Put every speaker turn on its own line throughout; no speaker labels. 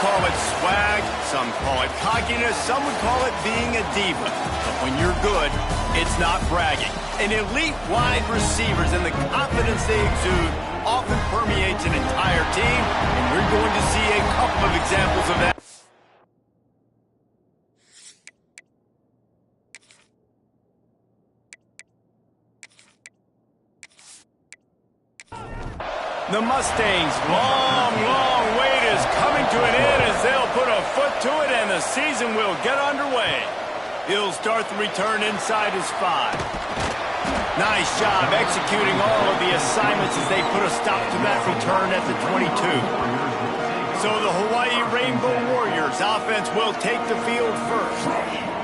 call it swag, some call it cockiness, some would call it being a diva. But when you're good, it's not bragging. An elite wide receivers and the confidence they exude often permeates an entire team, and we're going to see a couple of examples of that. The Mustangs' long wait is coming to an end as they'll put a foot to it and the season will get underway. He'll start the return inside his 5. Nice job executing all of the assignments as they put a stop to that return at the 22. So the Hawaii Rainbow Warriors offense will take the field first.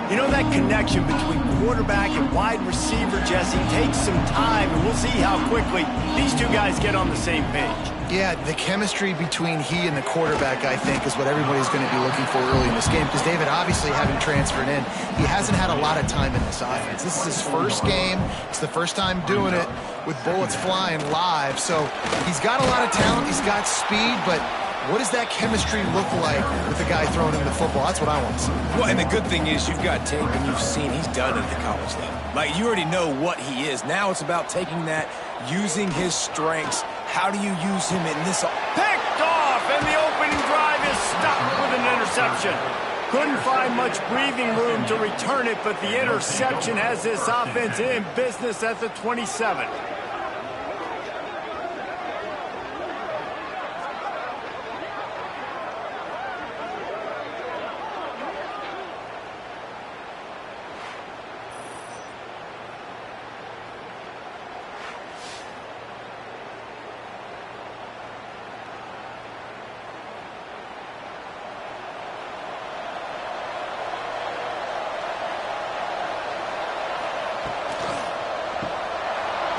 You know, that connection between quarterback and wide receiver, Jesse, takes some time, and we'll see how quickly these two guys get on the same page.
Yeah, the chemistry between he and the quarterback, I think, is what everybody's going to be looking for early in this game. Because David, obviously, having transferred in, he hasn't had a lot of time in this offense. This is his first game. It's the first time doing it with bullets flying live. So he's got a lot of talent. He's got speed, but what does that chemistry look like with the guy throwing him the football? That's what I want to see.
Well, and the good thing is you've got tape and you've seen he's done it at the college level. Like, you already know what he is. Now it's about taking that, using his strengths. How do you use him in this?
Picked off, and the opening drive is stopped with an interception. Couldn't find much breathing room to return it, but the interception has this offense in business at the 27.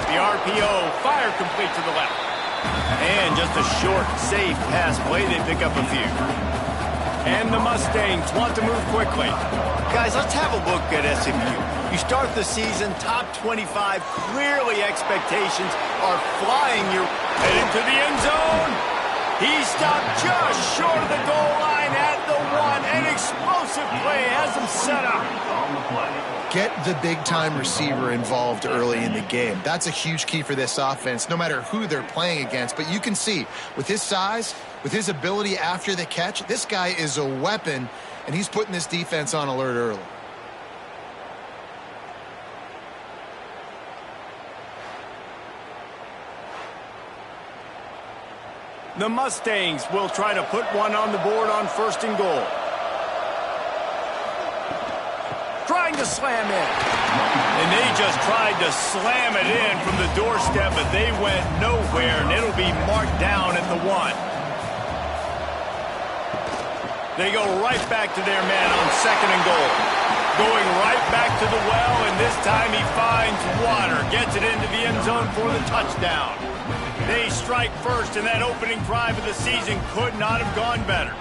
The RPO, fire complete to the left. And just a short, safe pass play, they pick up a few. And the Mustangs want to move quickly. Guys, let's have a look at SMU. You start the season top 25. Clearly expectations are flying. You're heading to the end zone. He stopped just short of the goal line at the 1. An explosive play has him set up.
Get the big-time receiver involved early in the game. That's a huge key for this offense, no matter who they're playing against. But you can see, with his size, with his ability after the catch, this guy is a weapon, and he's putting this defense on alert early.
The Mustangs will try to put one on the board on 1st and goal. Trying to slam in. And they just tried to slam it in from the doorstep, but they went nowhere, and it'll be marked down at the 1. They go right back to their man on 2nd and goal. Going right back to the well, and this time he finds water. Gets it into the end zone for the touchdown. They strike first, and that opening drive of the season could not have gone better.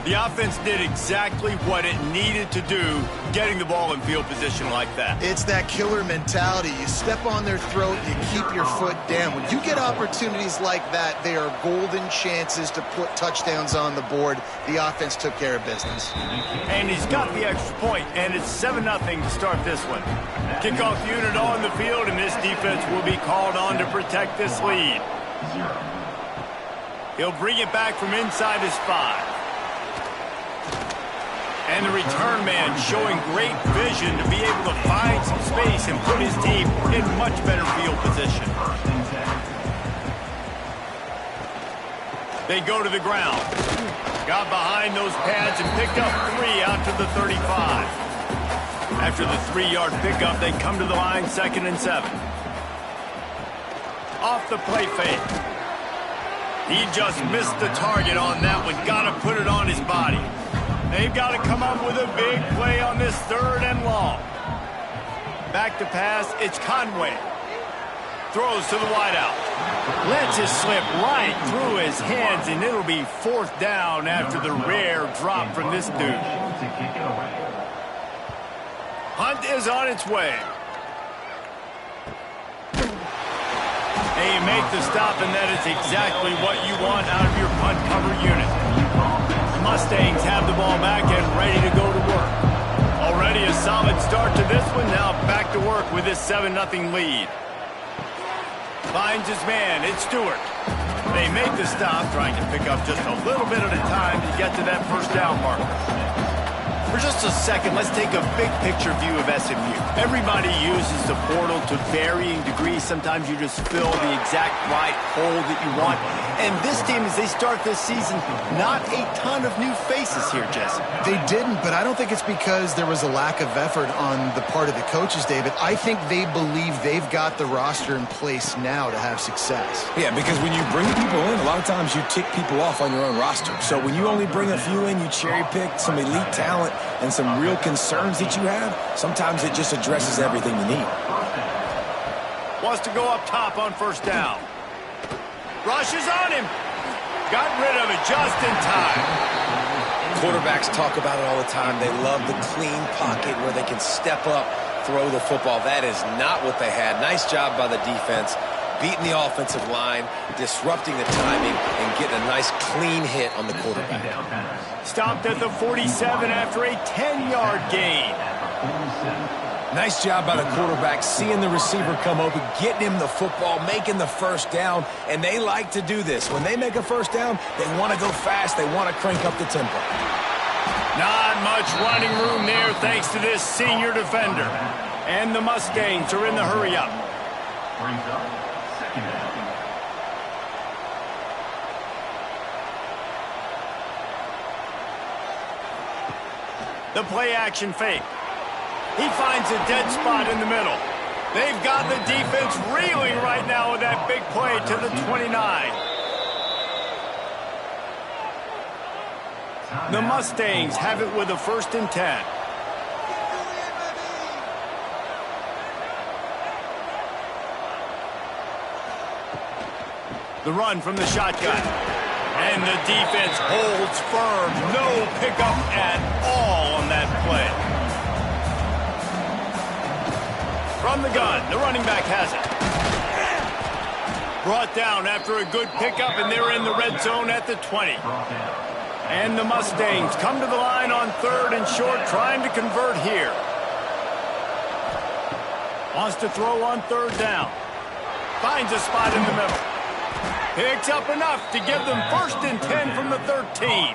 The offense did exactly what it needed to do, getting the ball in field position like that.
It's that killer mentality. You step on their throat, you keep your foot down. When you get opportunities like that, they are golden chances to put touchdowns on the board. The offense took care of business.
And he's got the extra point, and it's 7-0 to start this one. Kickoff unit on the field, and this defense will be called on to protect this lead. He'll bring it back from inside his 5. And the return man showing great vision to be able to find some space and put his team in much better field position. They go to the ground. Got behind those pads and picked up 3 out to the 35. After the 3-yard pickup, they come to the line 2nd and 7. Off the play fake. He just missed the target on that one. Got to put it on his body. They've got to come up with a big play on this 3rd and long. Back to pass, it's Conway. Throws to the wideout. Lets it slip right through his hands, and it'll be 4th down after the rare drop from this dude. Hunt is on its way. They make the stop, and that is exactly what you want out of your punt cover unit. Mustangs have the ball back and ready to go to work. Already a solid start to this one. Now back to work with this 7-0 lead. Finds his man. It's Stewart. They make the stop, trying to pick up just a little bit at a time to get to that first down marker. For just a second, let's take a big picture view of SMU. Everybody uses the portal to varying degrees. Sometimes you just fill the exact right hole that you want. And this team, as they start this season, not a ton of new faces here, Jesse.
They didn't, but I don't think it's because there was a lack of effort on the part of the coaches, David. I think they believe they've got the roster in place now to have success.
Yeah, because when you bring people in, a lot of times you tick people off on your own roster. So when you only bring a few in, you cherry pick some elite talent and some real concerns that you have, sometimes it just addresses everything you need.
Wants to go up top on first down. Rushes on him. Got rid of it just in time.
Quarterbacks talk about it all the time. They love the clean pocket where they can step up, throw the football. That is not what they had. Nice job by the defense, beating the offensive line, disrupting the timing, and getting a nice clean hit on the quarterback.
Stopped at the 47 after a 10-yard gain.
Nice job by the quarterback, seeing the receiver come open, getting him the football, making the first down, and they like to do this. When they make a first down, they want to go fast. They want to crank up the tempo.
Not much running room there thanks to this senior defender. And the Mustangs are in the hurry-up.
Brings up second down.
The play-action fake. He finds a dead spot in the middle. They've got the defense reeling right now with that big play to the 29. The Mustangs have it with a 1st and 10. The run from the shotgun. And the defense holds firm. No pickup at all on that play. From the gun, the running back has it. Brought down after a good pickup, and they're in the red zone at the 20. And the Mustangs come to the line on 3rd and short, trying to convert here. Wants to throw on 3rd down. Finds a spot in the middle. Picks up enough to give them 1st and 10 from the 13.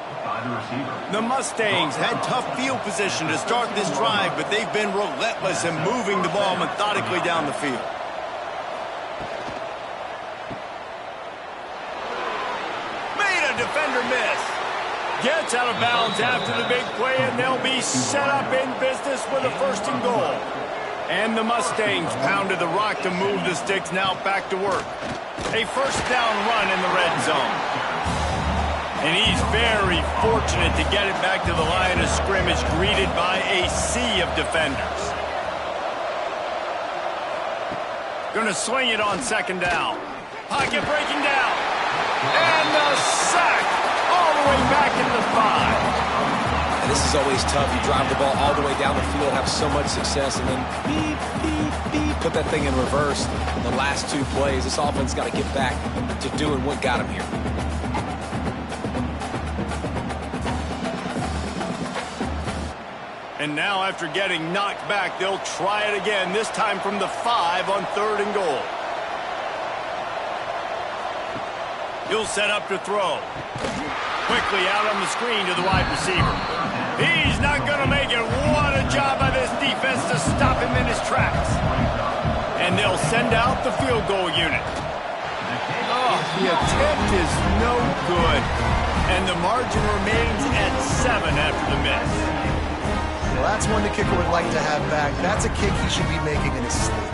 The Mustangs had tough field position to start this drive, but they've been relentless in moving the ball methodically down the field. Made a defender miss. Gets out of bounds after the big play, and they'll be set up in business with a 1st and goal. And the Mustangs pounded the rock to move the sticks, now back to work. A 1st down run in the red zone. And he's very fortunate to get it back to the line of scrimmage, greeted by a sea of defenders. Going to swing it on 2nd down. Pocket breaking down. And the sack all the way back in the 5.
And this is always tough. You drive the ball all the way down the field, have so much success, and then beep, beep, beep, put that thing in reverse. The last 2 plays, this offense got to get back to doing what got him here.
And now, after getting knocked back, they'll try it again, this time from the 5 on 3rd and goal. He'll set up to throw. Quickly out on the screen to the wide receiver. He's not going to make it. What a job by this defense to stop him in his tracks. And they'll send out the field goal unit. Oh, the attempt is no good. And the margin remains at 7 after the miss.
Well, that's one the kicker would like to have back. That's a kick he should be making in his sleep.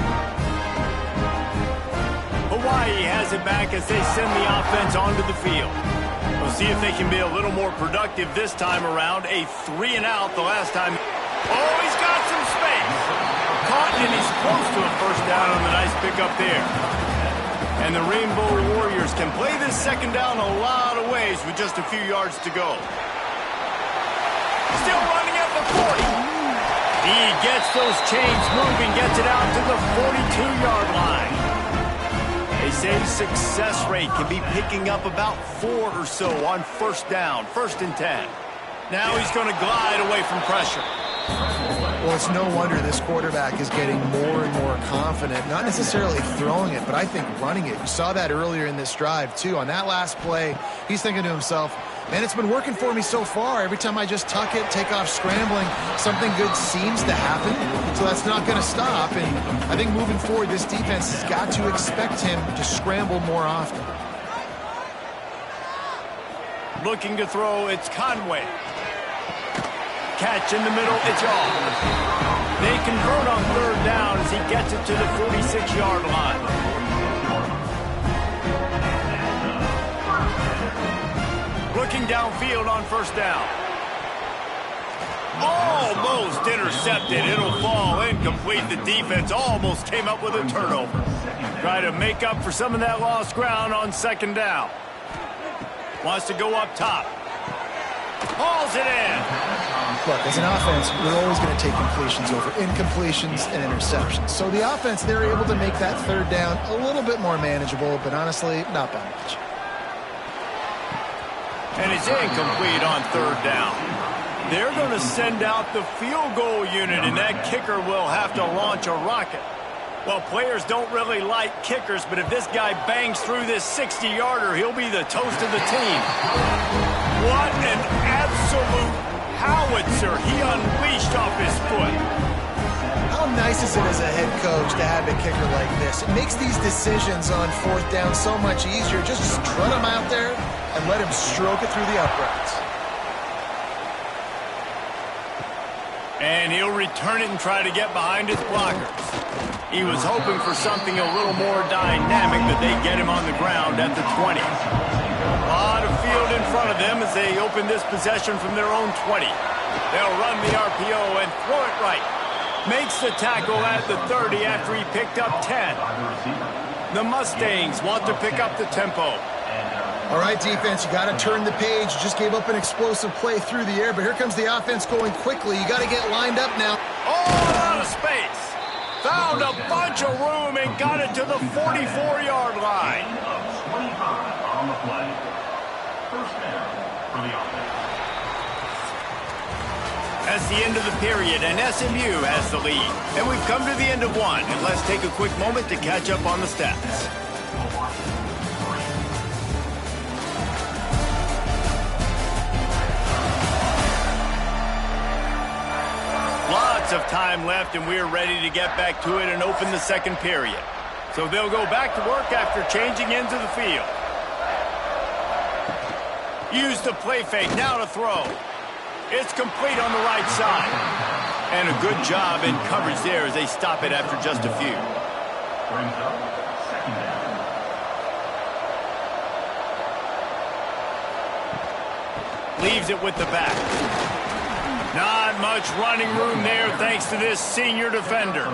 Hawaii has it back as they send the offense onto the field. We'll see if they can be a little more productive this time around. A 3 and out the last time. Oh, he's got some space. Caught, and he's close to a 1st down on the nice pickup there. And the Rainbow Warriors can play this 2nd down a lot of ways with just a few yards to go. Still running at the 40. He gets those chains moving, gets it out to the 42-yard line. They say success rate can be picking up about 4 or so on 1st down, 1st and 10. Now he's going to glide away from pressure.
Well, it's no wonder this quarterback is getting more and more confident, not necessarily throwing it, but I think running it. You saw that earlier in this drive, too. On that last play, he's thinking to himself, man, it's been working for me so far. Every time I just tuck it, take off scrambling, something good seems to happen, so that's not going to stop. And I think moving forward, this defense has got to expect him to scramble more often.
Looking to throw, it's Conway. Catch in the middle, it's off. They convert on third down as he gets it to the 46-yard line. Looking downfield on first down. Almost intercepted. It'll fall incomplete. The defense almost came up with a turnover. Try to make up for some of that lost ground on second down. Wants to go up top. Hauls it in.
Look, as an offense, we're always going to take completions over incompletions and interceptions. So the offense, they're able to make that third down a little bit more manageable, but honestly, not by much.
And it's incomplete on third down. They're going to send out the field goal unit, and that kicker will have to launch a rocket. Well, players don't really like kickers, but if this guy bangs through this 60-yarder, he'll be the toast of the team. What an absolute howitzer he unleashed off his foot.
How nice is it as a head coach to have a kicker like this? It makes these decisions on fourth down so much easier. Just strut him out there and let him stroke it through the uprights.
And he'll return it and try to get behind his blockers. He was hoping for something a little more dynamic, but they get him on the ground at the 20. A lot of field in front of them as they open this possession from their own 20. They'll run the RPO and throw it right. Makes the tackle at the 30 after he picked up 10. The Mustangs want to pick up the tempo.
All right, defense, you got to turn the page. You just gave up an explosive play through the air, but here comes the offense going quickly. You got to get lined up now.
All out of space. Found a bunch of room and got it to the 44-yard line.
25 on the play. First down for the offense.
That's the end of the period, and SMU has the lead. And we've come to the end of one, and let's take a quick moment to catch up on the stats. Lots of time left, and we're ready to get back to it and open the second period. So they'll go back to work after changing into the field. Use the play fake, now to throw. It's complete on the right side. And a good job in coverage there as they stop it after just a few.
Brings up second down.
Leaves it with the back. Not much running room there thanks to this senior defender.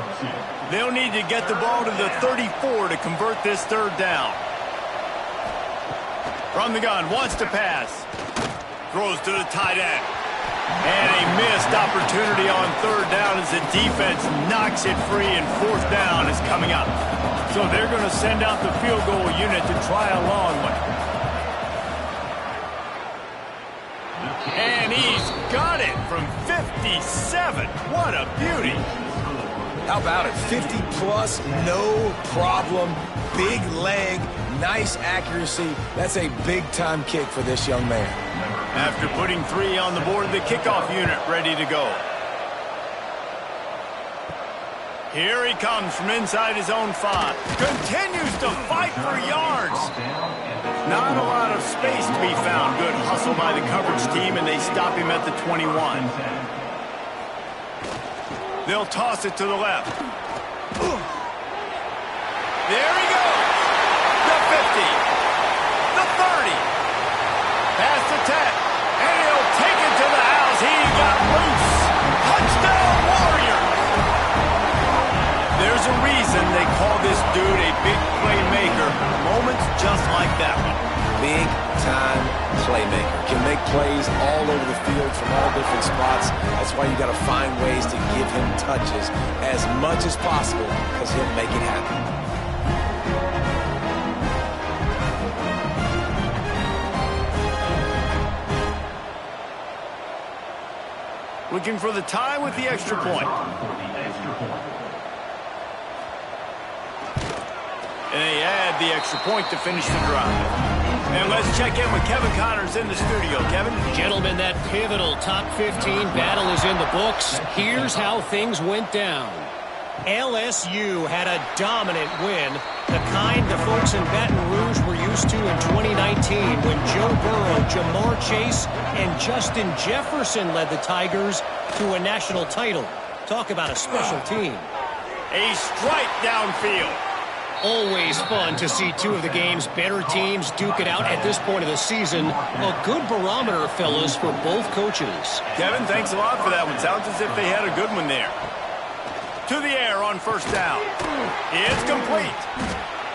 They'll need to get the ball to the 34 to convert this third down. From the gun, wants to pass. Throws to the tight end. And a missed opportunity on third down as the defense knocks it free, and fourth down is coming up. So they're going to send out the field goal unit to try a long one. And he's got it from 57. What a beauty.
How about it? 50-plus, no problem. Big leg, nice accuracy. That's a big-time kick for this young man.
After putting 3 on the board, the kickoff unit ready to go. Here he comes from inside his own 5. Continues to fight for yards. Not a lot of space to be found. Good hustle by the coverage team, and they stop him at the 21. They'll toss it to the left. There he goes. The 50. The 30. Past the 10. And he'll take it to the house. He got loose. Touchdown, Warriors. There's a reason they call this dude a big playmaker. Moments just like that one.
Big-time playmaker. Can make plays all over the field from all different spots. That's why you got to find ways to give him touches as much as possible, because he'll make it happen.
Looking for the tie with the extra point. And they add the extra point to finish the drive. And let's check in with Kevin Connors in the studio. Kevin?
Gentlemen, that pivotal top 15 battle is in the books. Here's how things went down. LSU had a dominant win, the kind the folks in Baton Rouge were used to in 2019 when Joe Burrow, Jamar Chase, and Justin Jefferson led the Tigers to a national title. Talk about a special team.
A strike downfield.
Always fun to see two of the game's better teams duke it out at this point of the season. A good barometer, fellas, for both coaches.
Kevin, thanks a lot for that one. Sounds as if they had a good one there. To the air on first down. It's complete.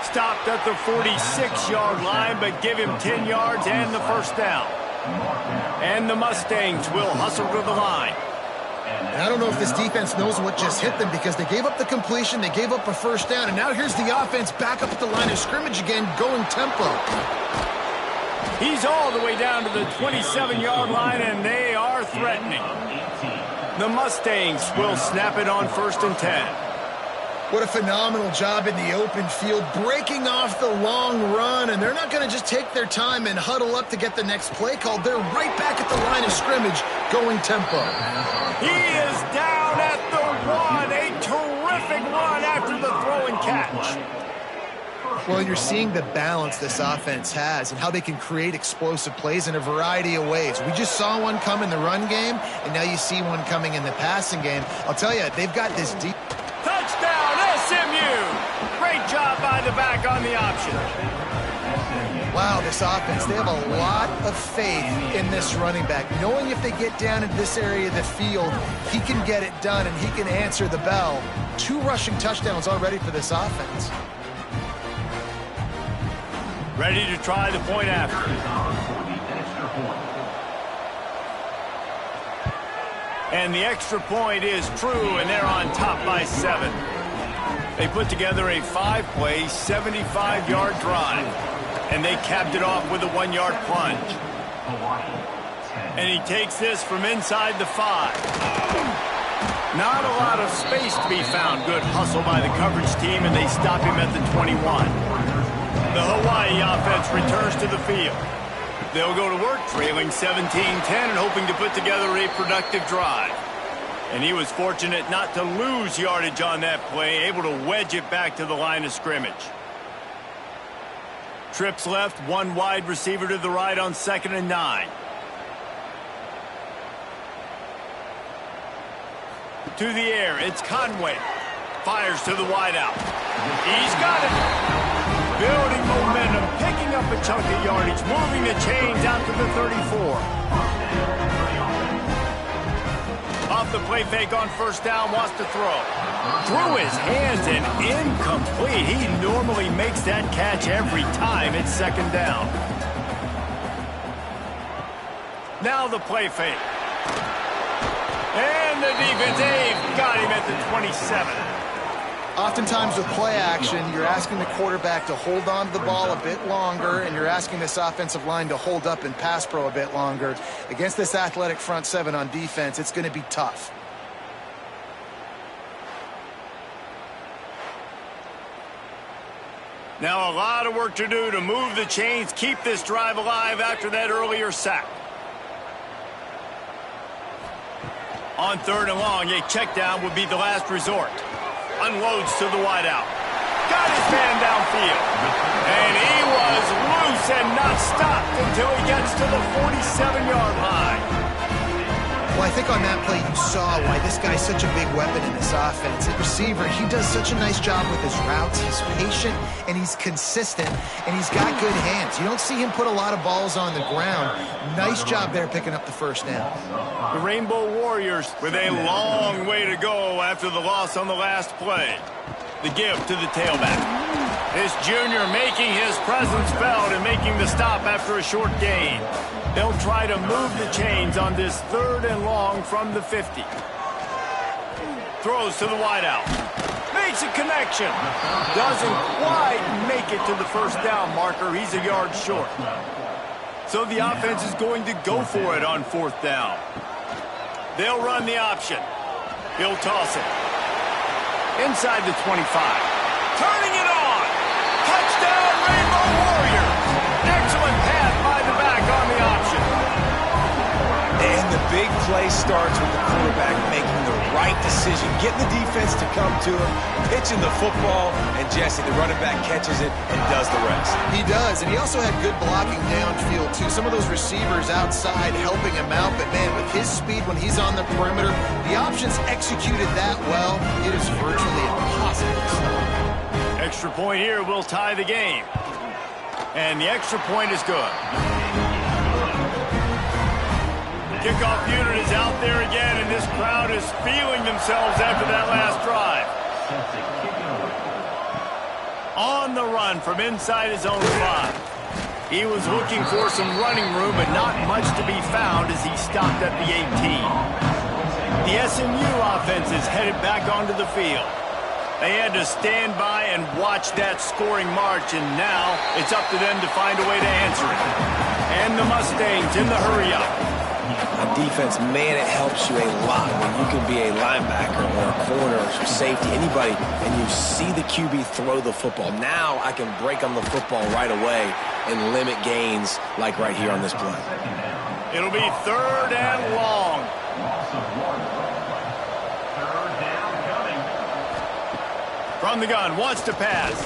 Stopped at the 46-yard line, but give him 10 yards and the first down. And the Mustangs will hustle to the line.
And I don't know if this defense knows what just hit them because they gave up the completion, they gave up a first down, and now here's the offense back up at the line of scrimmage again, going tempo.
He's all the way down to the 27-yard line, and they are threatening. The Mustangs will snap it on 1st and 10.
What a phenomenal job in the open field, breaking off the long run, and they're not going to just take their time and huddle up to get the next play called. They're right back at the line of scrimmage, going tempo.
He is down at the 1. A terrific run after the throw and catch.
Well, you're seeing the balance this offense has and how they can create explosive plays in a variety of ways. We just saw one come in the run game, and now you see one coming in the passing game. I'll tell you, they've got this deep...
Touchdown, SMU! Great job by the back on the option.
Wow, this offense, they have a lot of faith in this running back, knowing if they get down into this area of the field, he can get it done and he can answer the bell. 2 rushing touchdowns already for this offense.
Ready to try the point after. And the extra point is true, and they're on top by 7. They put together a 5-play, 75-yard drive, and they capped it off with a 1-yard plunge. And he takes this from inside the 5. Not a lot of space to be found. Good hustle by the coverage team, and they stop him at the 21. The Hawaii offense returns to the field. They'll go to work trailing 17-10 and hoping to put together a productive drive. And he was fortunate not to lose yardage on that play, able to wedge it back to the line of scrimmage. Trips left, 1 wide receiver to the right on 2nd and 9. To the air, it's Conway. Fires to the wideout. He's got it. Building momentum, picking up a chunk of yardage, moving the chains out to the 34. Off the play fake on first down, wants to throw. Through his hands and incomplete. He normally makes that catch every time. It's 2nd down. Now the play fake. And the defense, they've got him at the 27.
Oftentimes with play action, you're asking the quarterback to hold on to the ball a bit longer, and you're asking this offensive line to hold up in pass pro a bit longer. Against this athletic front 7 on defense, it's going to be tough.
Now a lot of work to do to move the chains, keep this drive alive after that earlier sack. On 3rd and long, a check down would be the last resort. Unloads to the wideout. Got his man downfield. And he was loose and not stopped until he gets to the 47-yard line.
Well, I think on that play you saw why this guy's such a big weapon in this offense. At receiver, he does such a nice job with his routes. He's patient, and he's consistent, and he's got good hands. You don't see him put a lot of balls on the ground. Nice job there picking up the first down.
The Rainbow Warriors with a long way to go after the loss on the last play. The give to the tailback. This junior making his presence felt and making the stop after a short gain. They'll try to move the chains on this 3rd and long from the 50. Throws to the wideout. Makes a connection. Doesn't quite make it to the first down marker. He's a yard short. So the offense is going to go for it on 4th down. They'll run the option. He'll toss it. Inside the 25. Turning it on. Touchdown, Rainbow Warriors. Excellent pass by the back on the option.
And the big play starts with the quarterback making the right decision, getting the defense to come to him, pitching the football, and Jesse, the running back, catches it and does the rest.
He does, and he also had good blocking downfield, too. Some of those receivers outside helping him out, but, man, with his speed when he's on the perimeter, the options executed that well, it is virtually impossible to stop.
Extra point here will tie the game. And the extra point is good. Kickoff unit is out there again, and this crowd is feeling themselves after that last drive. On the run from inside his own 5. He was looking for some running room, but not much to be found as he stopped at the 18. The SMU offense is headed back onto the field. They had to stand by and watch that scoring march, and now it's up to them to find a way to answer it. And the Mustangs in the hurry-up.
On defense, man, it helps you a lot when you can be a linebacker or a corner or safety, anybody, and you see the QB throw the football. Now I can break on the football right away and limit gains like right here on this play.
It'll be 3rd and long. From the gun, wants to pass.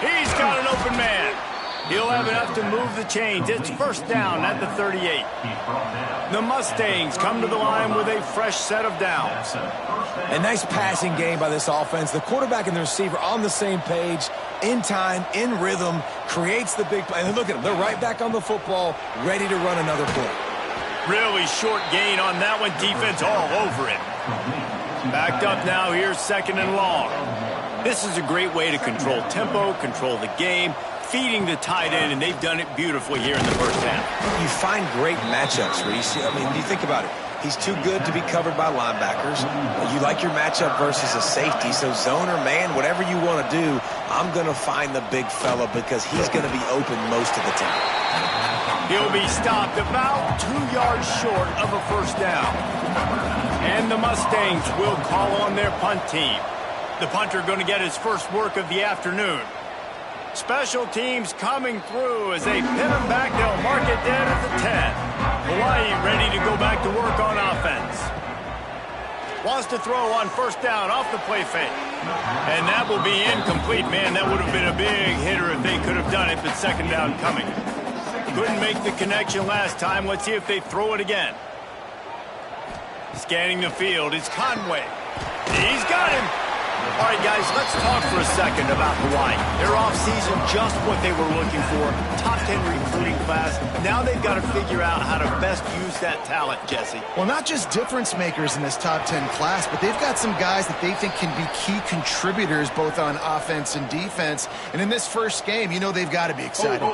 He's got an open man. He'll have enough to move the chains. It's 1st down at the 38. The Mustangs come to the line with a fresh set of downs.
A nice passing game by this offense. The quarterback and the receiver on the same page, in time, in rhythm, creates the big play. And look at them. They're right back on the football, ready to run another play.
Really short gain on that one. Defense all over it. Backed up now. Here's 2nd and long. This is a great way to control tempo, control the game, feeding the tight end, and they've done it beautifully here in the 1st half.
You find great matchups where you see, you think about it. He's too good to be covered by linebackers. You like your matchup versus a safety, so zone or man, whatever you want to do, I'm going to find the big fella because he's going to be open most of the time.
He'll be stopped about 2 yards short of a 1st down. And the Mustangs will call on their punt team. The punter going to get his first work of the afternoon. Special teams coming through as they pin him back. They'll mark it dead at the 10. Hawaii ready to go back to work on offense. Wants to throw on 1st down off the play fake. And that will be incomplete. Man, that would have been a big hitter if they could have done it, but 2nd down coming. Couldn't make the connection last time. Let's see if they throw it again. Scanning the field is Conway. He's got him. All right, guys, let's talk for a second about Hawaii. Their offseason, just what they were looking for. Top 10 recruiting class. Now they've got to figure out how to best use that talent, Jesse.
Well, not just difference makers in this top 10 class, but they've got some guys that they think can be key contributors both on offense and defense. And in this first game, you know they've got to be excited.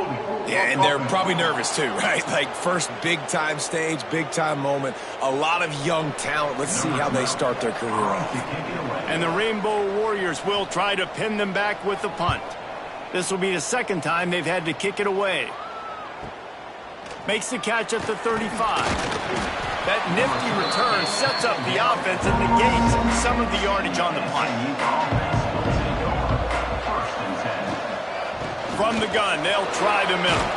Yeah, and they're probably nervous too, right? Like first big-time stage, big-time moment. A lot of young talent. Let's see how they start their career off.
And the Rainbow Warriors will try to pin them back with the punt. This will be the 2nd time they've had to kick it away. Makes the catch at the 35. That nifty return sets up the offense and negates some of the yardage on the punt. From the gun, they'll try the middle.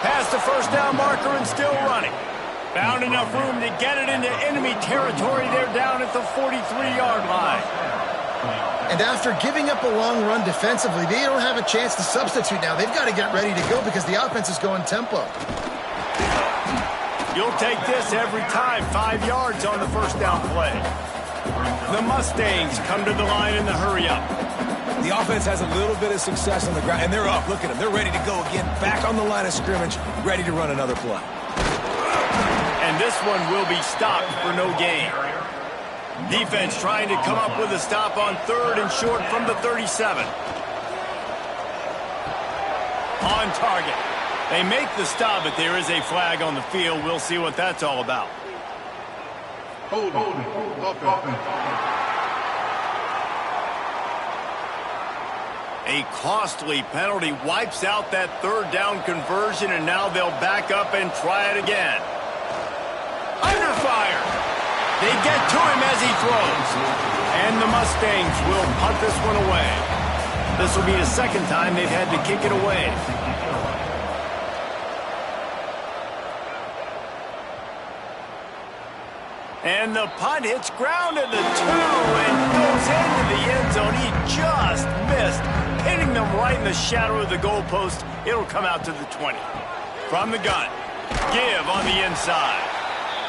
Past the 1st down marker and still running. Found enough room to get it into enemy territory. They're down at the 43-yard line.
And after giving up a long run defensively, they don't have a chance to substitute now. They've got to get ready to go because the offense is going tempo.
You'll take this every time. 5 yards on the 1st down play. The Mustangs come to the line in the hurry-up.
The offense has a little bit of success on the ground, and they're up. Look at them. They're ready to go again. Back on the line of scrimmage, ready to run another play.
And this one will be stopped for no gain. Defense trying to come up with a stop on 3rd and short from the 37. On target. They make the stop, but there is a flag on the field. We'll see what that's all about. A costly penalty wipes out that 3rd down conversion, and now they'll back up and try it again. Under 5. fire. They get to him as he throws. And the Mustangs will punt this one away. This will be the second time they've had to kick it away. And the punt hits ground at the 2 and goes into the end zone. He just missed, hitting them right in the shadow of the goalpost. It'll come out to the 20. From the gun, give on the inside.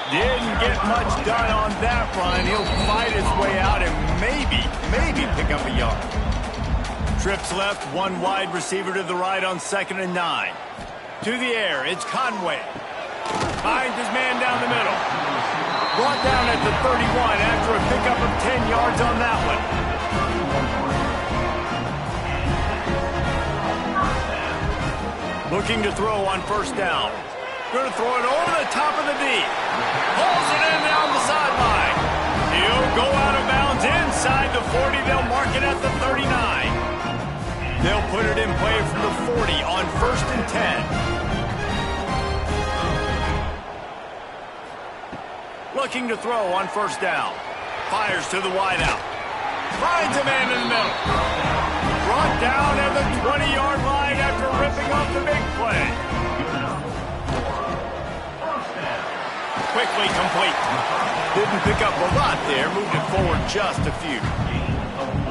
Didn't get much done on that run. He'll fight his way out and maybe pick up a yard. Trips left, one wide receiver to the right on 2nd and 9. To the air, it's Conway. Finds his man down the middle. Brought down at the 31 after a pickup of 10 yards on that one. Looking to throw on 1st down. Going to throw it over the top of the D. Pulls it in down the sideline. He'll go out of bounds inside the 40. They'll mark it at the 39. They'll put it in play from the 40 on 1st and 10. Looking to throw on 1st down. Fires to the wideout. Finds a man in the middle. Brought down at the 20-yard line after ripping off the big play. Quickly complete. Didn't pick up a lot there. Moved it forward just a few.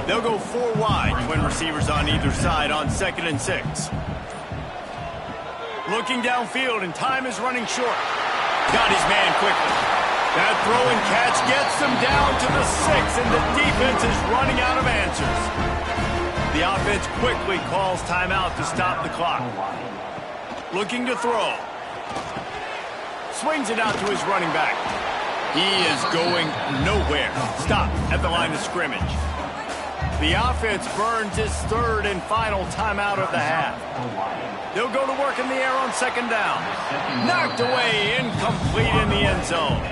They'll go 4 wide. Twin receivers on either side on 2nd and 6. Looking downfield and time is running short. Got his man quickly. That throw and catch gets them down to the 6, and the defense is running out of answers. The offense quickly calls timeout to stop the clock. Looking to throw. Swings it out to his running back. He is going nowhere. Stop at the line of scrimmage. The offense burns its 3rd and final timeout of the half. They'll go to work in the air on 2nd down. Knocked away, incomplete in the end zone.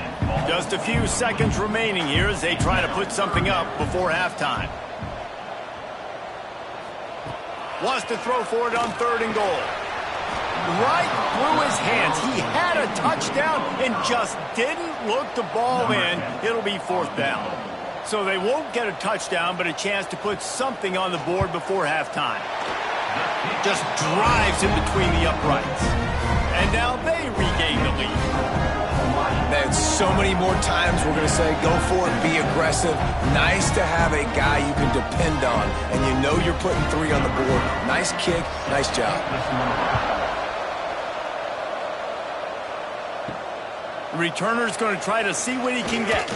Just a few seconds remaining here as they try to put something up before halftime. Wants to throw for it on 3rd and goal. Right through his hands. He had a touchdown and just didn't look the ball in. It'll be 4th down. So they won't get a touchdown, but a chance to put something on the board before halftime. Just drives in between the uprights. And now they regain the lead.
Man, so many more times we're going to say, go for it, be aggressive. Nice to have a guy you can depend on, and you know you're putting 3 on the board. Nice kick, nice job.
The returner's going to try to see what he can get.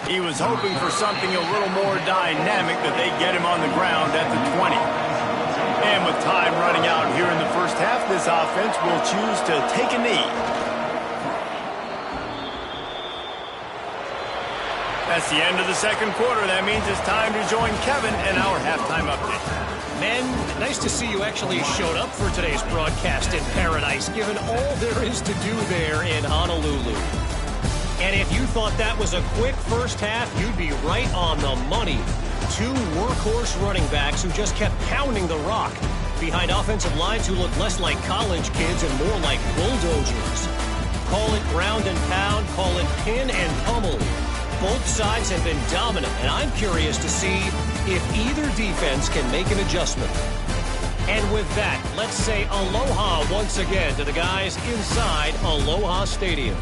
He was hoping for something a little more dynamic, but they get him on the ground at the 20. And with time running out here in the first half, this offense will choose to take a knee. That's the end of the 2nd quarter. That means it's time to join Kevin in our halftime update.
Men, nice to see you actually showed up for today's broadcast in paradise, given all there is to do there in Honolulu. And if you thought that was a quick first half, you'd be right on the money. 2 workhorse running backs who just kept pounding the rock behind offensive lines who look less like college kids and more like bulldozers. Call it ground and pound, call it pin and pummel. Both sides have been dominant, and I'm curious to see if either defense can make an adjustment. And with that, let's say aloha once again to the guys inside Aloha Stadium.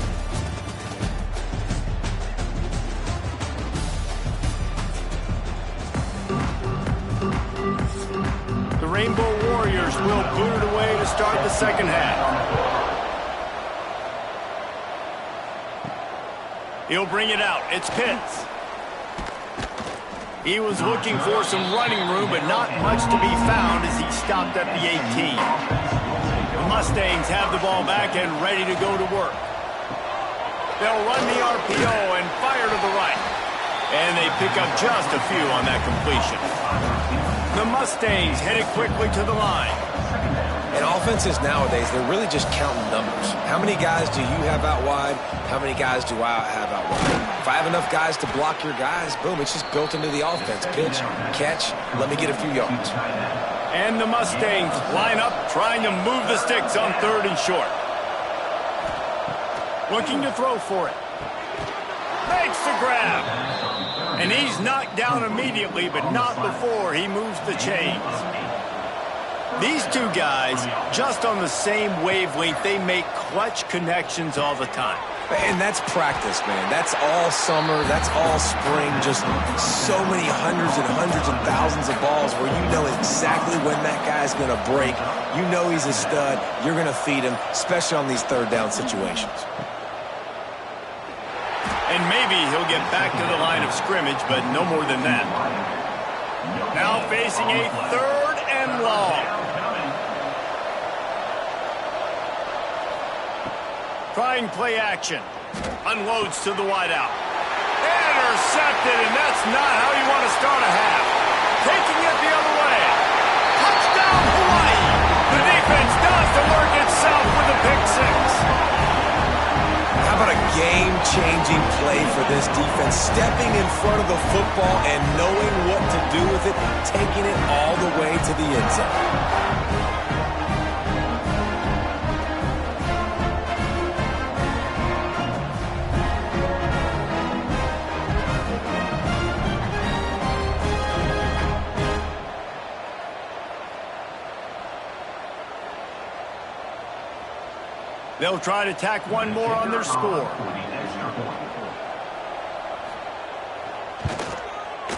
The Rainbow Warriors will boot it away to start the 2nd half. He'll bring it out. It's Pitts. He was looking for some running room, but not much to be found as he stopped at the 18. The Mustangs have the ball back and ready to go to work. They'll run the RPO and fire to the right. And they pick up just a few on that completion. The Mustangs headed quickly to the line.
And offenses nowadays, they're really just counting numbers. How many guys do you have out wide? How many guys do I have out wide? If I have enough guys to block your guys, boom, it's just built into the offense. Pitch, catch, let me get a few yards.
And the Mustangs line up, trying to move the sticks on 3rd and short. Looking to throw for it. makes the grab. And he's knocked down immediately, but not before he moves the chains. These two guys, just on the same wavelength, they make clutch connections all the time.
And that's practice, man. That's all summer. That's all spring. Just so many hundreds and thousands of balls where you know exactly when that guy's going to break. You know he's a stud. You're going to feed him, especially on these third down situations.
And maybe he'll get back to the line of scrimmage, but no more than that. Now facing a 3rd and long. Trying play action. Unloads to the wideout. Intercepted, and that's not how you want to start a half. Taking it the other way. Touchdown, Hawaii. The defense does the work itself with a pick 6.
How about a game-changing play for this defense? Stepping in front of the football and knowing what to do with it, taking it all the way to the end zone.
They'll try to tack one more on their score.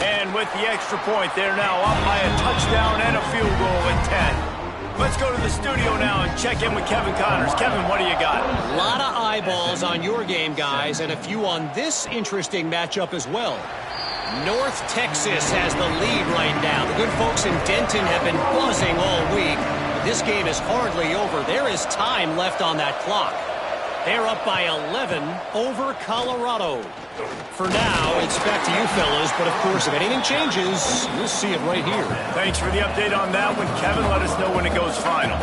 And with the extra point, they're now up by a touchdown and a field goal at 10. Let's go to the studio now and check in with Kevin Connors. Kevin, what do you got?
A lot of eyeballs on your game, guys, and a few on this interesting matchup as well. North Texas has the lead right now. The good folks in Denton have been buzzing all week. This game is hardly over. There is time left on that clock. They're up by 11 over Colorado. For now, it's back to you fellas, but of course, if anything changes, you'll see it right here.
Thanks for the update on that one, Kevin. Let us know when it goes final.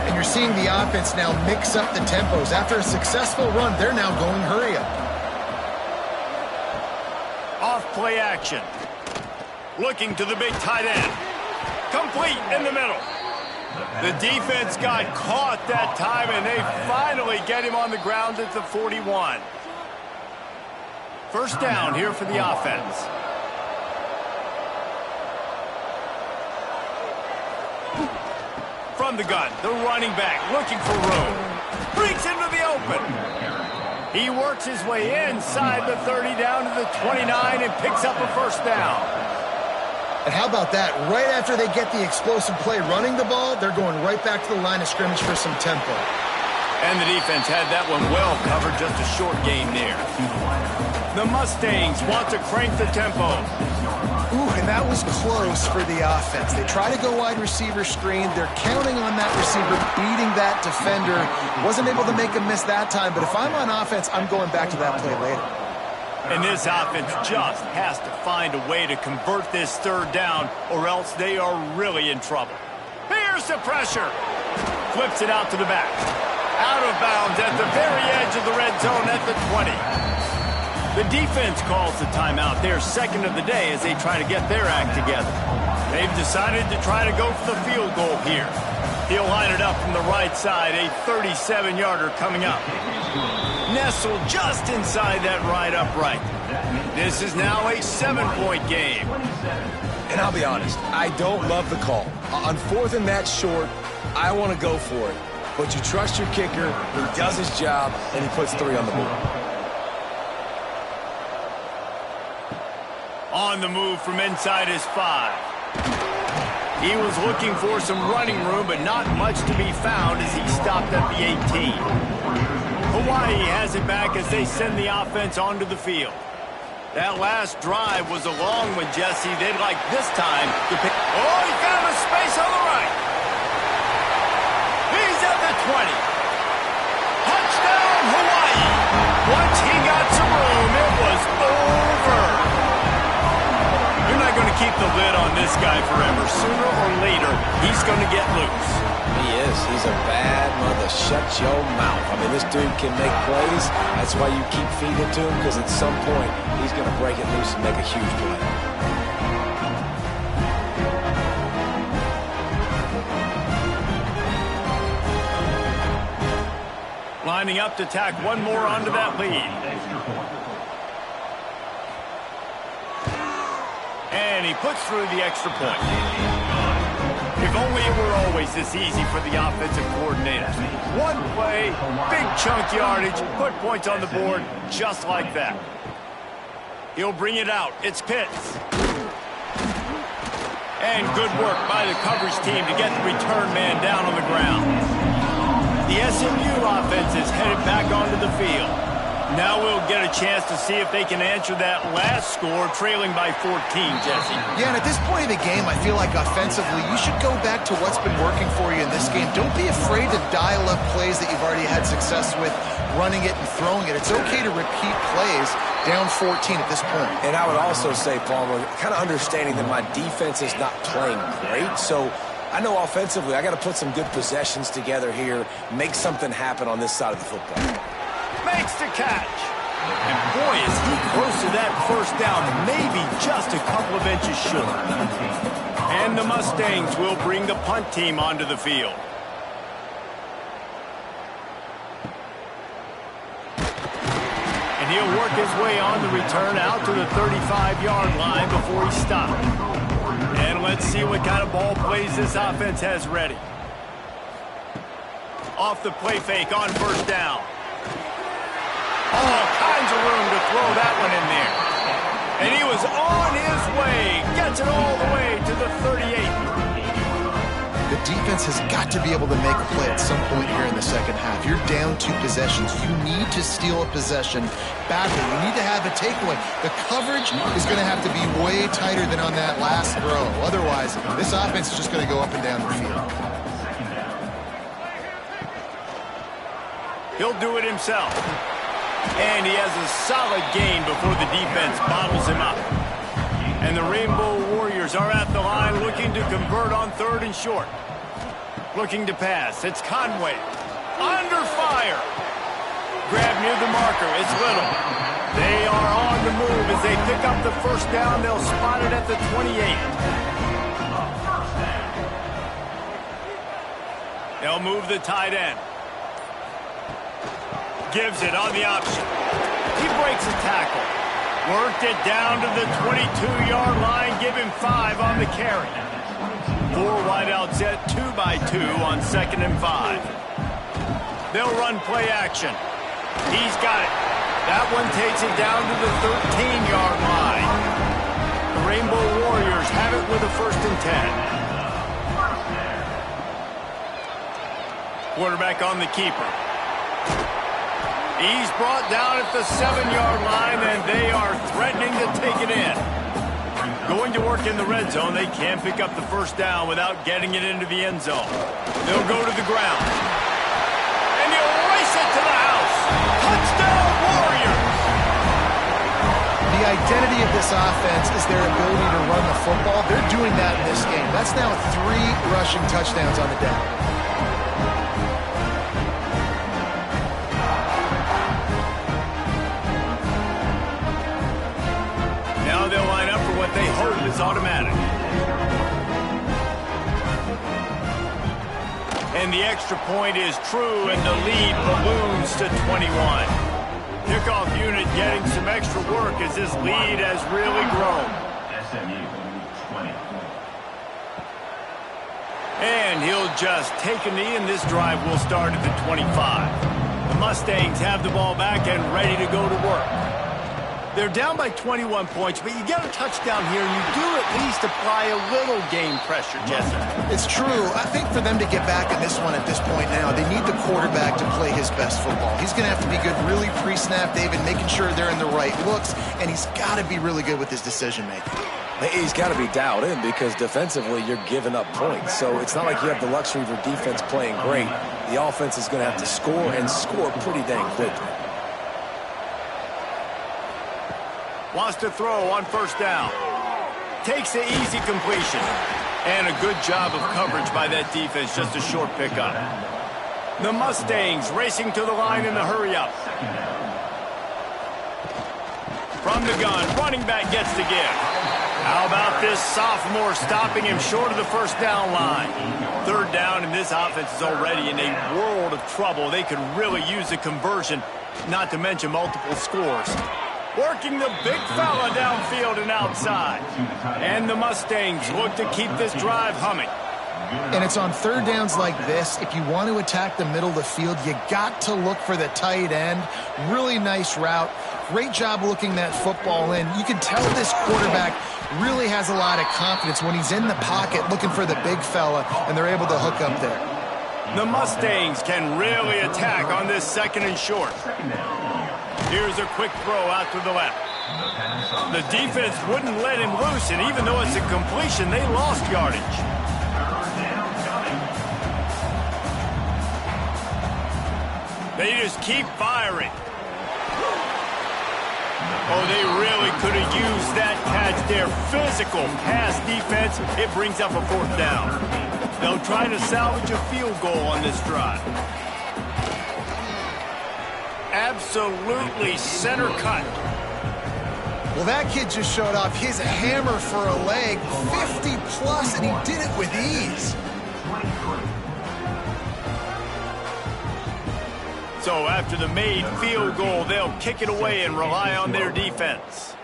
And you're seeing the offense now mix up the tempos. After a successful run, they're now going hurry up.
Off play action. Looking to the big tight end. Complete in the middle. The defense got caught that time, and they finally get him on the ground at the 41. First down here for the offense. From the gun, the running back looking for room. Breaks into the open. He works his way inside the 30 down to the 29 and picks up a first down.
And how about that? Right after they get the explosive play running the ball, they're going right back to the line of scrimmage for some tempo.
And the defense had that one well covered, just a short gain there. The Mustangs want to crank the tempo.
Ooh, and that was close for the offense. They try to go wide receiver screen. They're counting on that receiver beating that defender. Wasn't able to make a miss that time, but if I'm on offense, I'm going back to that play later.
And this offense just has to find a way to convert this third down, or else they are really in trouble. Here's the pressure. Flips it out to the back. Out of bounds at the very edge of the red zone at the 20. The defense calls the timeout, their second of the day, as they try to get their act together. They've decided to try to go for the field goal here. He'll line it up from the right side, a 37-yarder coming up. Nestled just inside that right upright. This is now a 7-point game.
And I'll be honest, I don't love the call. On 4th and that short, I want to go for it. But you trust your kicker, he does his job, and he puts 3 on the board.
On the move from inside his 5. He was looking for some running room, but not much to be found as he stopped at the 18. Hawaii has it back as they send the offense onto the field. That last drive was a long one, Jesse. They'd like this time to pick. Oh, he found a space on the right. He's at the 20. Touchdown, Hawaii. Once he got some room, it was over. You're not going to keep the lid on this guy forever. Sooner or later, he's going to get loose.
He is. He's a bad mother. Shut your mouth. I mean, this dude can make plays. That's why you keep feeding it to him, because at some point, he's going to break it loose and make a huge play.
Lining up to tack one more onto that lead. and he puts through the extra point. If only it were always this easy for the offensive coordinator. One play, big chunk yardage, put points on the board just like that. He'll bring it out. It's Pitts. And good work by the coverage team to get the return man down on the ground. The SMU offense is headed back onto the field. Now we'll get a chance to see if they can answer that last score, trailing by 14, Jesse.
Yeah, and at this point in the game, I feel like offensively, you should go back to what's been working for you in this game. Don't be afraid to dial up plays that you've already had success with, running it and throwing it. It's okay to repeat plays down 14 at this point.
And I would also say, Palmer, kind of understanding that my defense is not playing great, so I know offensively I got to put some good possessions together here, make something happen on this side of the football.
Makes the catch. And boy, is he close to that first down, maybe just a couple of inches short. And the Mustangs will bring the punt team onto the field. And he'll work his way on the return out to the 35-yard line before he stopped. And let's see what kind of ball plays this offense has ready. Off the play fake on first down. All kinds of room to throw that one in there. And he was on his way. Gets it all the way to the 38.
The defense has got to be able to make a play at some point here in the second half. You're down 2 possessions. You need to steal a possession badly. You need to have a takeaway. The coverage is going to have to be way tighter than on that last throw. Otherwise, this offense is just going to go up and down the field.
He'll do it himself. And he has a solid gain before the defense bottles him up. And the Rainbow Warriors are at the line looking to convert on 3rd and short. Looking to pass. It's Conway. Under fire. Grab near the marker. It's Little. They are on the move as they pick up the first down. They'll spot it at the 28. They'll move the tight end. Gives it on the option. He breaks a tackle. Worked it down to the 22-yard line. Give him 5 on the carry. 4 wideouts set 2 by 2 on 2nd and 5. They'll run play action. He's got it. That one takes it down to the 13-yard line. The Rainbow Warriors have it with a 1st and 10. Quarterback on the keeper. He's brought down at the 7-yard line, and they are threatening to take it in. Going to work in the red zone. They can't pick up the first down without getting it into the end zone. They'll go to the ground. And he'll race it to the house. Touchdown, Warriors!
The identity of this offense is their ability to run the football. They're doing that in this game. That's now 3 rushing touchdowns on the day.
They'll line up for what they hope is automatic. And the extra point is true, and the lead balloons to 21. Kickoff unit getting some extra work as this lead has really grown.
SMU 20.
And he'll just take a knee, and this drive will start at the 25. The Mustangs have the ball back and ready to go to work. They're down by 21 points, but you get a touchdown here, and you do at least apply a little game pressure, Jesse.
It's true. I think for them to get back in this one at this point now, they need the quarterback to play his best football. He's going to have to be good really pre-snap, David, making sure they're in the right looks, and he's got to be really good with his decision-making.
He's got to be dialed in because defensively you're giving up points. So it's not like you have the luxury of your defense playing great. The offense is going to have to score and score pretty dang quickly.
Wants to throw on first down. Takes the easy completion. And a good job of coverage by that defense. Just a short pickup. The Mustangs racing to the line in the hurry-up. From the gun, running back gets the give. How about this sophomore stopping him short of the first down line? 3rd down, and this offense is already in a world of trouble. They could really use a conversion, not to mention multiple scores. working the big fella downfield and outside. And the Mustangs look to keep this drive humming.
And it's on third downs like this. If you want to attack the middle of the field, you got to look for the tight end. Really nice route. Great job looking that football in. You can tell this quarterback really has a lot of confidence when he's in the pocket looking for the big fella, and they're able to hook up there.
The Mustangs can really attack on this second and short. Here's a quick throw out to the left. The defense wouldn't let him loose, and even though it's a completion, they lost yardage. They just keep firing. Oh, they really could have used that catch there. Physical pass defense. It brings up a fourth down. They'll try to salvage a field goal on this drive. Absolutely center cut.
Well, that kid just showed off his hammer for a leg, 50 plus, and he did it with ease.
So after the made field goal, they'll kick it away and rely on their defense.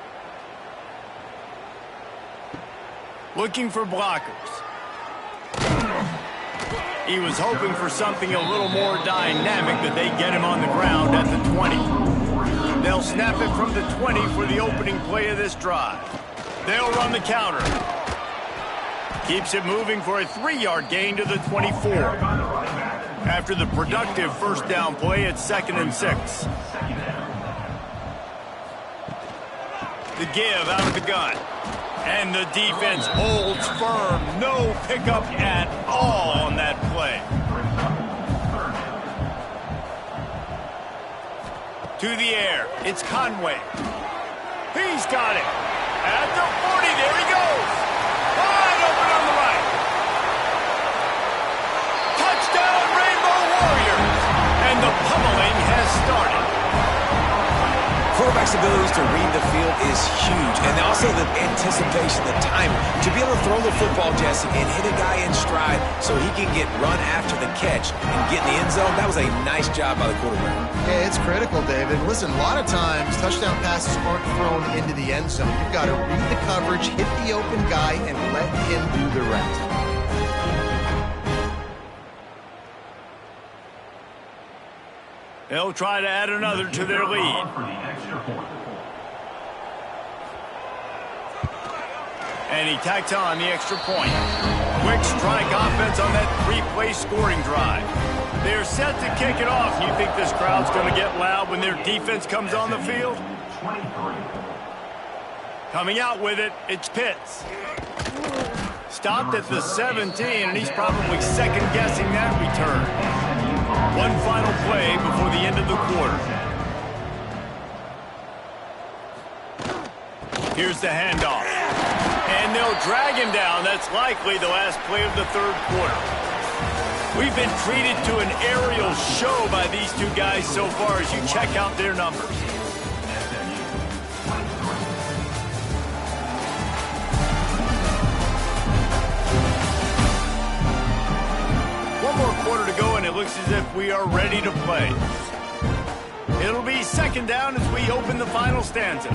Looking for blockers. He was hoping for something a little more dynamic, but they get him on the ground at the 20. They'll snap it from the 20 for the opening play of this drive. They'll run the counter. Keeps it moving for a 3-yard gain to the 24. After the productive first down play, it's 2nd and 6. The give out of the gun. And the defense holds firm. No pickup at all on that play. To the air. It's Conway. He's got it. At the 40. There he goes. Wide open on the right. Touchdown, Rainbow Warriors. And the pummeling has started.
Quarterback's abilities to read the field is huge, and also the anticipation, the timing. To be able to throw the football, Jesse, and hit a guy in stride so he can get run after the catch and get in the end zone, that was a nice job by the quarterback.
Yeah, it's critical, David. Listen, a lot of times touchdown passes aren't thrown into the end zone. You've got to read the coverage, hit the open guy, and let him do the rest.
They'll try to add another to their lead. And he tacks on the extra point. Quick strike offense on that 3-play scoring drive. They're set to kick it off. You think this crowd's going to get loud when their defense comes on the field? Coming out with it, it's Pitts. Stopped at the 17, and he's probably second-guessing that return. One final play before the end of the quarter. Here's the handoff. And they'll drag him down. That's likely the last play of the third quarter. We've been treated to an aerial show by these two guys so far as you check out their numbers. One more quarter to go, and it looks as if we are ready to play. It'll be 2nd down as we open the final stanza.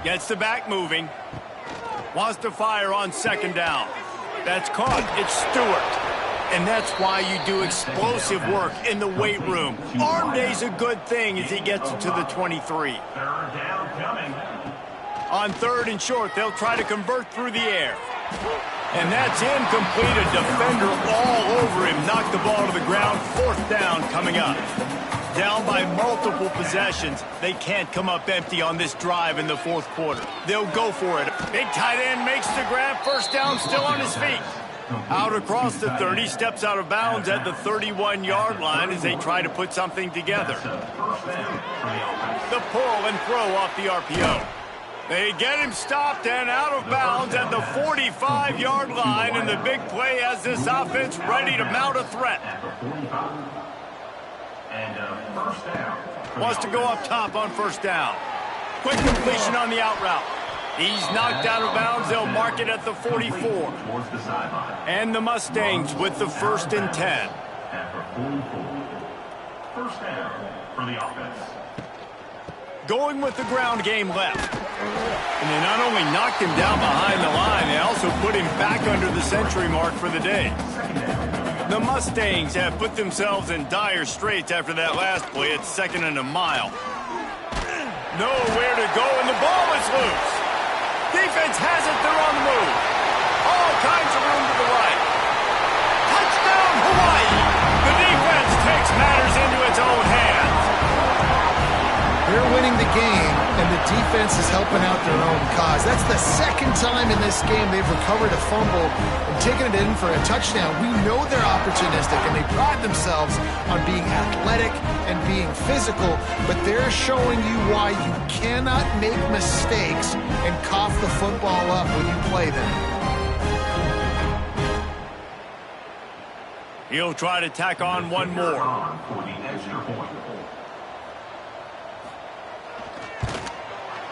Gets the back moving. Wants to fire on 2nd down. That's caught. It's Stewart. And that's why you do explosive work in the weight room. Arm day's a good thing as he gets to the 23. On 3rd and short, they'll try to convert through the air. And that's incomplete. A defender all over him. Knocked the ball to the ground. 4th down coming up. Down by multiple possessions. They can't come up empty on this drive in the 4th quarter. They'll go for it. Big tight end makes the grab. 1st down, still on his feet. Out across the 30, steps out of bounds at the 31-yard line as they try to put something together. The pull and throw off the RPO. They get him stopped and out of bounds at the 45-yard line, and the big play has this offense ready to mount a threat. Wants to go up top on 1st down. Quick completion on the out route. He's knocked out of bounds. They'll mark it at the 44. And the Mustangs with the 1st and 10.
for the offense.
Going with the ground game left. And they not only knocked him down behind the line, they also put him back under the century mark for the day. The Mustangs have put themselves in dire straits after that last play at 2nd and a mile. Nowhere to go, and the ball is loose. Defense has it, they're on the move. All kinds of room to the right. Touchdown, Hawaii! The defense takes matters into its own hands.
They're winning the game, and the defense is helping out their own cause. That's the second time in this game they've recovered a fumble and taken it in for a touchdown. We know they're opportunistic, and they pride themselves on being athletic and being physical, but they're showing you why you cannot make mistakes and cough the football up when you play them.
He'll try to tack on one more.
For the extra point.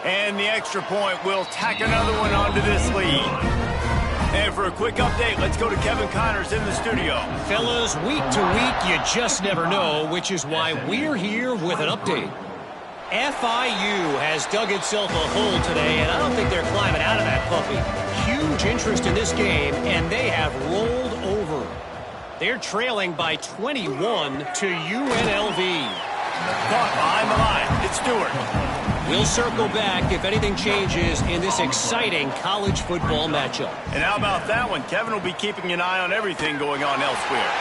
And the extra point will tack another one onto this lead. And for a quick update, let's go to Kevin Connors in the studio.
Fellas, week to week, you just never know, which is why we're here with an update. FIU has dug itself a hole today, and I don't think they're climbing out of that puppy. Huge interest in this game, and they have rolled over. They're trailing by 21 to UNLV.
Caught behind the line. It's Stewart.
We'll circle back if anything changes in this exciting college football matchup.
And how about that one? Kevin will be keeping an eye on everything going on elsewhere.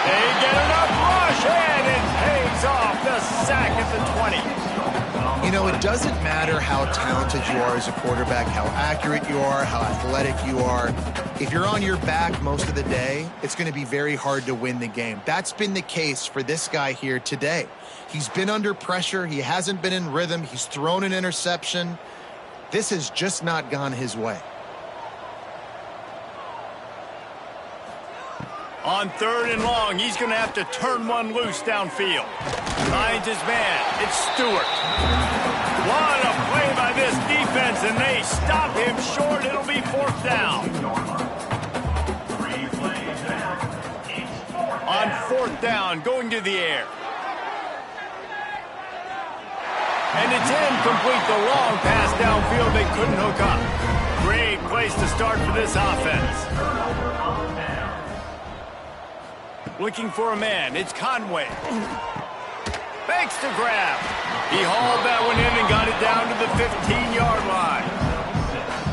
They get enough rush, and it pays off the sack at the 20.
You know, it doesn't matter how talented you are as a quarterback, how accurate you are, how athletic you are. If you're on your back most of the day, it's going to be very hard to win the game. That's been the case for this guy here today. He's been under pressure. He hasn't been in rhythm. He's thrown an interception. This has just not gone his way.
On 3rd and long, he's going to have to turn one loose downfield. Finds his man. It's Stewart. What a play by this defense, and they stop him short. It'll be 4th down. On 4th down, going to the air. And it's incomplete, the long pass downfield they couldn't hook up. Great place to start for this offense. Looking for a man, it's Conway. Fakes to grab. He hauled that one in and got it down to the 15-yard line.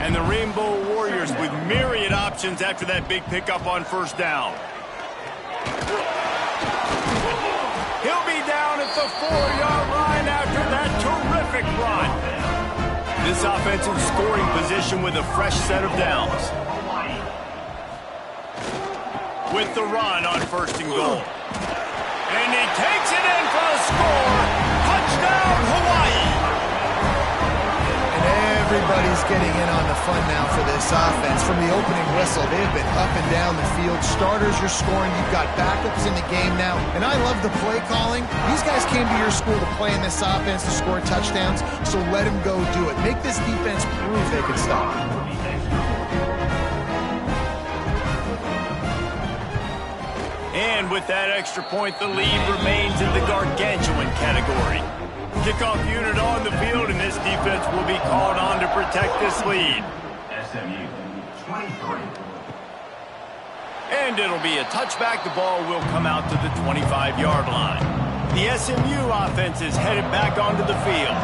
And the Rainbow Warriors with myriad options after that big pickup on 1st down. He'll be down at the 4-yard line after that terrific run. This offense in scoring position with a fresh set of downs. With the run on 1st and goal. And he takes it in for a score. Touchdown, Hawaii.
And everybody's getting in on the fun now for this offense. From the opening whistle, they've been up and down the field. Starters are scoring. You've got backups in the game now. And I love the play calling. These guys came to your school to play in this offense to score touchdowns, so let them go do it. Make this defense prove they can stop it.
And with that extra point, the lead remains in the gargantuan category. Kickoff unit on the field, and this defense will be called on to protect this lead.
SMU 23.
And it'll be a touchback. The ball will come out to the 25-yard line. The SMU offense is headed back onto the field.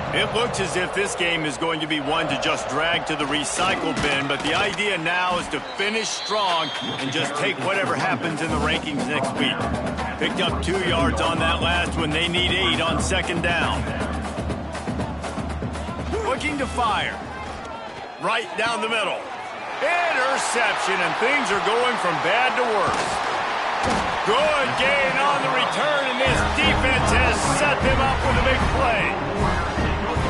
It looks as if this game is going to be one to just drag to the recycle bin, but the idea now is to finish strong and just take whatever happens in the rankings next week. Picked up 2 yards on that last one. They need 8 on 2nd down. Looking to fire. Right down the middle. Interception, and things are going from bad to worse. Good gain on the return, and this defense has set them up with a big play.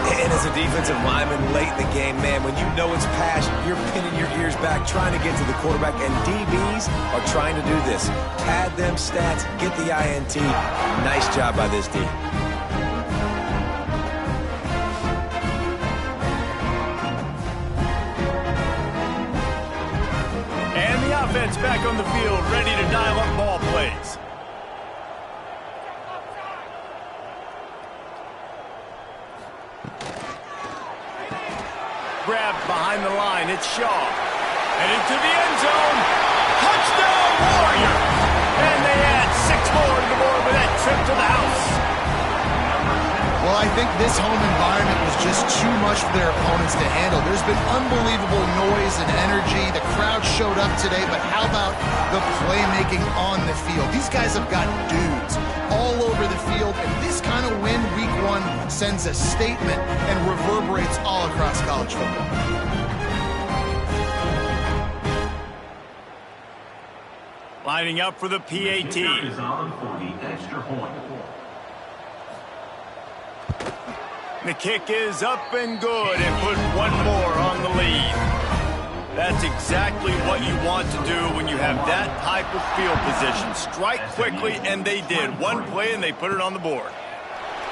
And as a defensive lineman late in the game, man, when you know it's pass, you're pinning your ears back, trying to get to the quarterback, and DBs are trying to do this. Pad them stats, get the INT. Nice job by this D.
And the offense back on the field, ready to dial up ball plays. grabbed behind the line. It's Shaw. And into the end zone. Touchdown, Warriors! And they add 6 more to the board with that trip to the house.
Well, I think this home environment was just too much for their opponents to handle. There's been unbelievable noise and energy. The crowd showed up today, but how about the playmaking on the field? These guys have got dudes all over the field, and this kind of win week 1 sends a statement and reverberates all across college football.
Lining up for the PAT.
Is on for the extra point.
The kick is up and good and put 1 more on the lead. That's exactly what you want to do when you have that type of field position. Strike quickly, and they did. 1 play, and they put it on the board.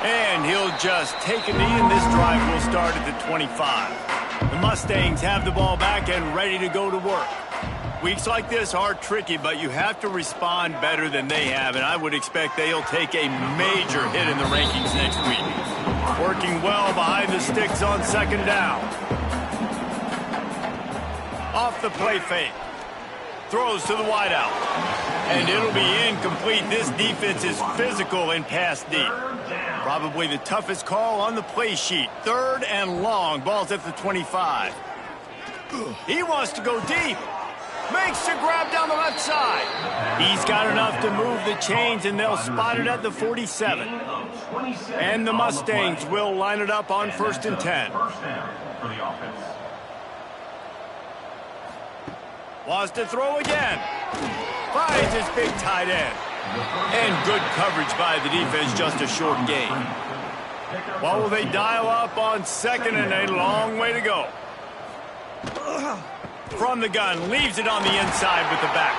And he'll just take a knee, and this drive will start at the 25. The Mustangs have the ball back and ready to go to work. Weeks like this are tricky, but you have to respond better than they have, and I would expect they'll take a major hit in the rankings next week. Working well behind the sticks on 2nd down. Off the play fake. Throws to the wideout. And it'll be incomplete. This defense is physical and pass deep. Probably the toughest call on the play sheet. 3rd and long. Ball's at the 25. He wants to go deep. Makes the grab down the left side. He's got enough to move the chains, and they'll spot it at the 47. And the Mustangs will line it up on 1st and 10.
First down for the offense.
Wants to throw again. Finds his big tight end. And good coverage by the defense, just a short gain. What will they dial up on 2nd and a long way to go? From the gun, leaves it on the inside with the back.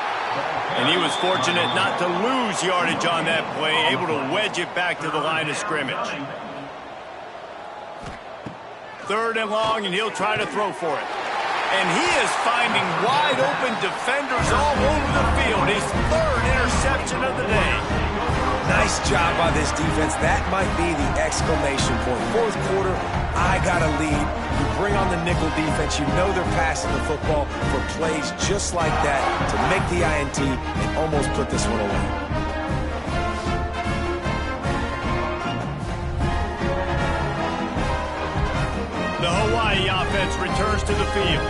And he was fortunate not to lose yardage on that play, able to wedge it back to the line of scrimmage. 3rd and long, and he'll try to throw for it. And he is finding wide open defenders all over the field. His 3rd interception of the day.
Nice job by this defense. That might be the exclamation point. 4th quarter, I got a lead. You bring on the nickel defense. You know they're passing the football for plays just like that to make the INT and almost put this one away.
The Hawaii offense returns to the field.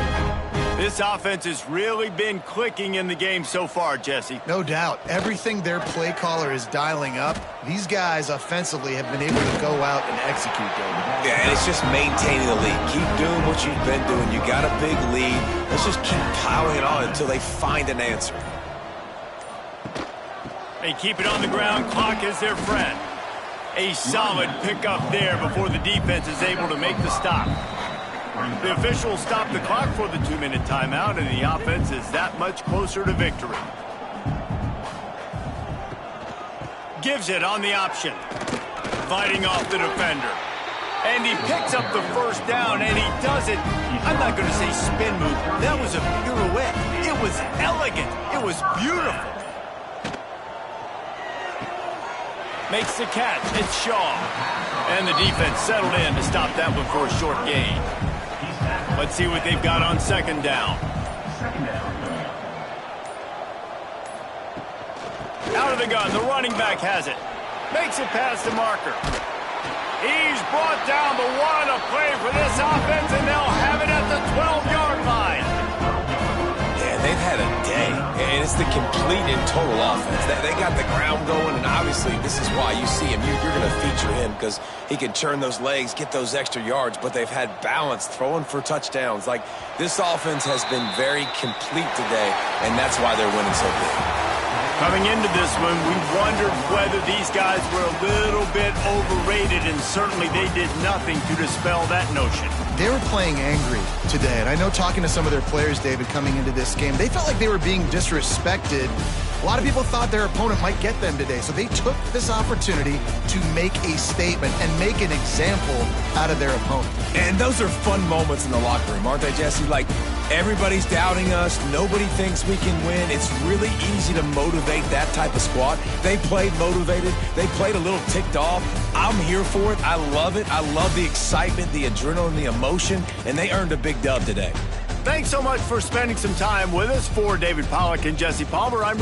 This offense has really been clicking in the game so far, Jesse.
No doubt. Everything their play caller is dialing up, these guys offensively have been able to go out and execute, David.
Yeah, and it's just maintaining the lead. Keep doing what you've been doing. You got a big lead. Let's just keep piling it on until they find an answer.
They keep it on the ground. Clock is their friend. A solid pickup there before the defense is able to make the stop. The officials stop the clock for the 2-minute timeout, and the offense is that much closer to victory. Gives it on the option. Fighting off the defender. And he picks up the 1st down, and he does it. I'm not going to say spin move. That was a pirouette. It was elegant. It was beautiful. Makes the catch. It's Shaw. And the defense settled in to stop that one for a short gain. Let's see what they've got on 2nd down. Out of the gun, the running back has it. Makes it past the marker. He's brought down, but what a play for this offense, and they'll have it at the 12-yard line.
Yeah, they've had a day, and it's the complete and total offense. They got the ground going, and obviously this is why you see him. You're going to feature him because he can turn those legs, get those extra yards, but they've had balance, throwing for touchdowns. Like, this offense has been very complete today, and that's why they're winning so big.
Coming into this one, we wondered whether these guys were a little bit overrated, and certainly they did nothing to dispel that notion.
They were playing angry today, and I know talking to some of their players, David, coming into this game, they felt like they were being disrespected. A lot of people thought their opponent might get them today, so they took this opportunity to make a statement and make an example out of their opponent.
And those are fun moments in the locker room, aren't they, Jesse? Like, everybody's doubting us. Nobody thinks we can win. It's really easy to motivate that type of squad. They played motivated. They played a little ticked off. I'm here for it. I love it. I love the excitement, the adrenaline, the emotion, and they earned a big dub today.
Thanks so much for spending some time with us. For David Pollack and Jesse Palmer, I'm